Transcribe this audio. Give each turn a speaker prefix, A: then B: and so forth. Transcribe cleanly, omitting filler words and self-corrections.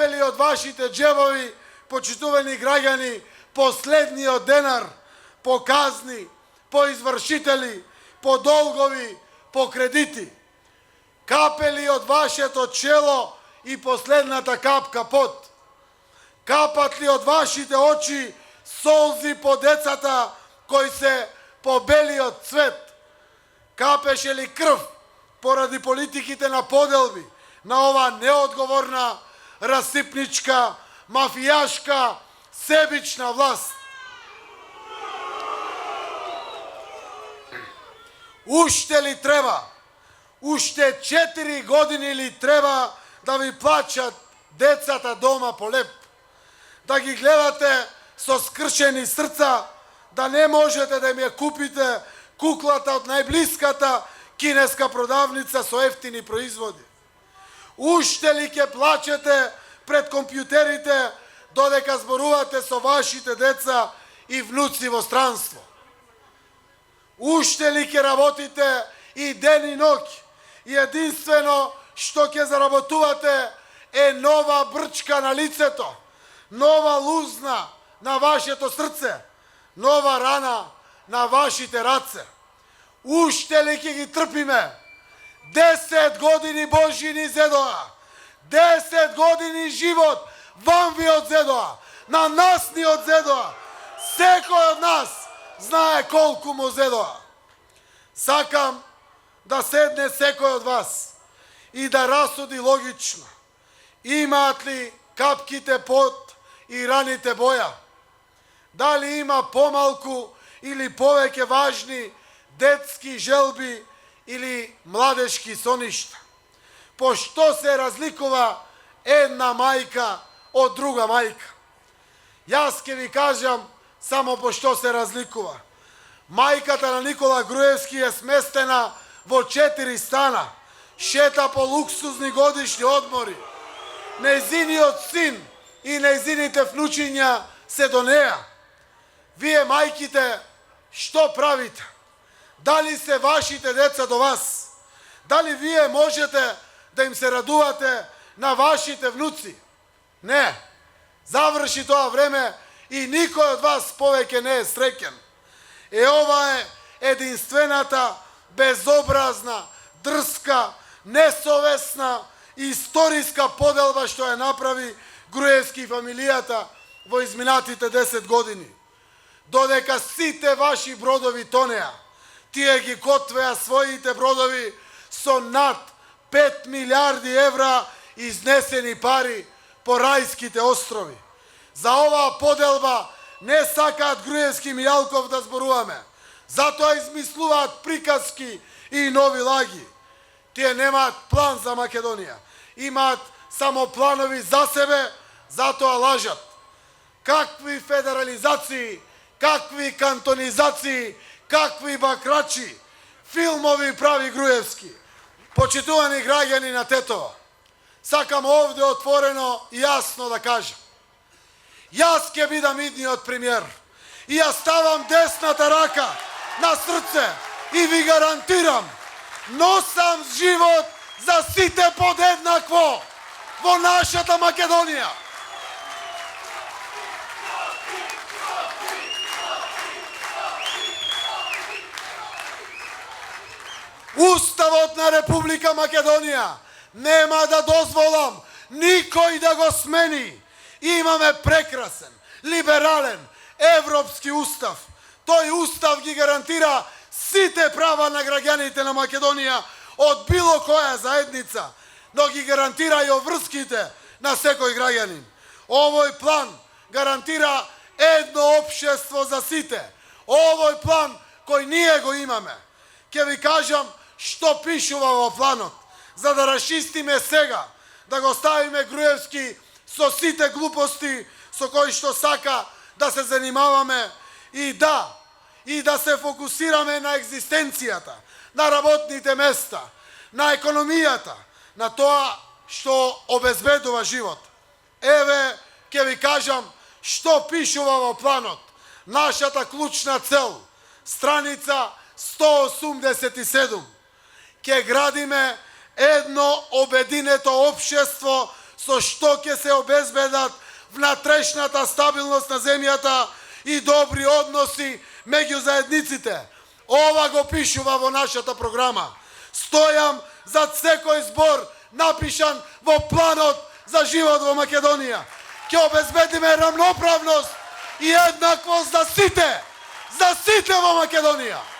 A: Капе ли од вашите джебови, почитувани граѓани, последниот денар по казни, по извршители, по долгови, по кредити? Капе ли од вашето чело и последната капка пот? Капат ли од вашите очи солзи по децата кои се по белиот цвет? Капеше ли крв поради политиките на поделби на ова неодговорна, расипничка, мафијашка, себична власт? Уште ли треба? Уште 4 години ли треба да ви плачат децата дома по леп? Да ги гледате со скршени срца, да не можете да им ја купите куклата од најблиската кинеска продавница со ефтини производи? Уште ли ќе плачете пред компјутерите додека зборувате со вашите деца и внуци во странство? Уште ли ќе работите и ден и ноќ и единствено што ќе заработувате е нова брчка на лицето, нова лузна на вашето срце, нова рана на вашите раце? Уште ли ќе ги трпиме? 10 години Божи ни зедоа, 10 години живот вам ви одзедоа, на нас ни одзедоа, секој од нас знае колку му зедоа. Сакам да седне секој од вас и да расуди логично. Имаат ли капките пот и раните боја? Дали има помалку или повеќе важни детски желби или младешки соништа? По што се разликува една мајка од друга мајка? Јас ќе ви кажам само по што се разликува. Мајката на Никола Груевски е сместена во 4 стана, шета по луксузни годишни одмори. Нејзиниот син и нејзините внучиња се до неа. Вие мајките што правите? Дали се вашите деца до вас? Дали вие можете да им се радувате на вашите внуци? Не. Заврши тоа време и никој од вас повеќе не е среќен. Ова е единствената, безобразна, дрска, несовесна и историска поделба што ја направи Груевски и фамилијата во изминатите 10 години. Додека сите ваши бродови тонеа, тие ги котвеа своите бродови со над 5 милиарди евра изнесени пари по рајските острови. За оваа поделба не сакаат Груевски и Мијалков да зборуваме. Затоа измислуваат приказки и нови лаги. Тие немаат план за Македонија. Имаат само планови за себе, затоа лажат. Какви федерализации, какви кантонизации, какви бакрачи, филмови прави Груевски. Почитувани граѓани на Тетово, сакам овде отворено и јасно да кажам. Јас ќе бидам идниот премиер и ја ставам десната рака на срце и ви гарантирам, носам живот за сите подеднакво во нашата Македонија. Уставот на Република Македонија нема да дозволам никој да го смени. Имаме прекрасен, либерален, европски устав. Тој устав ги гарантира сите права на граѓаните на Македонија од било која заедница, но ги гарантира и обврските на секој граѓанин. Овој план гарантира едно општество за сите. Овој план кој ние го имаме. Ќе ви кажам што пишува во планот, за да расчистиме сега, да го ставиме Груевски со сите глупости со кои што сака да се занимаваме и да се фокусираме на екзистенцијата, на работните места, на економијата, на тоа што обезбедува живот. Еве, ќе ви кажам што пишува во планот. Нашата клучна цел, страница 187. Ќе градиме едно обединето општество со што ќе се обезбедат внатрешната стабилност на земјата и добри односи меѓу заедниците. Ова го пишува во нашата програма. Стојам зад секој збор напишан во планот за живот во Македонија. Ќе обезбедиме рамноправност и еднаквост за сите во Македонија.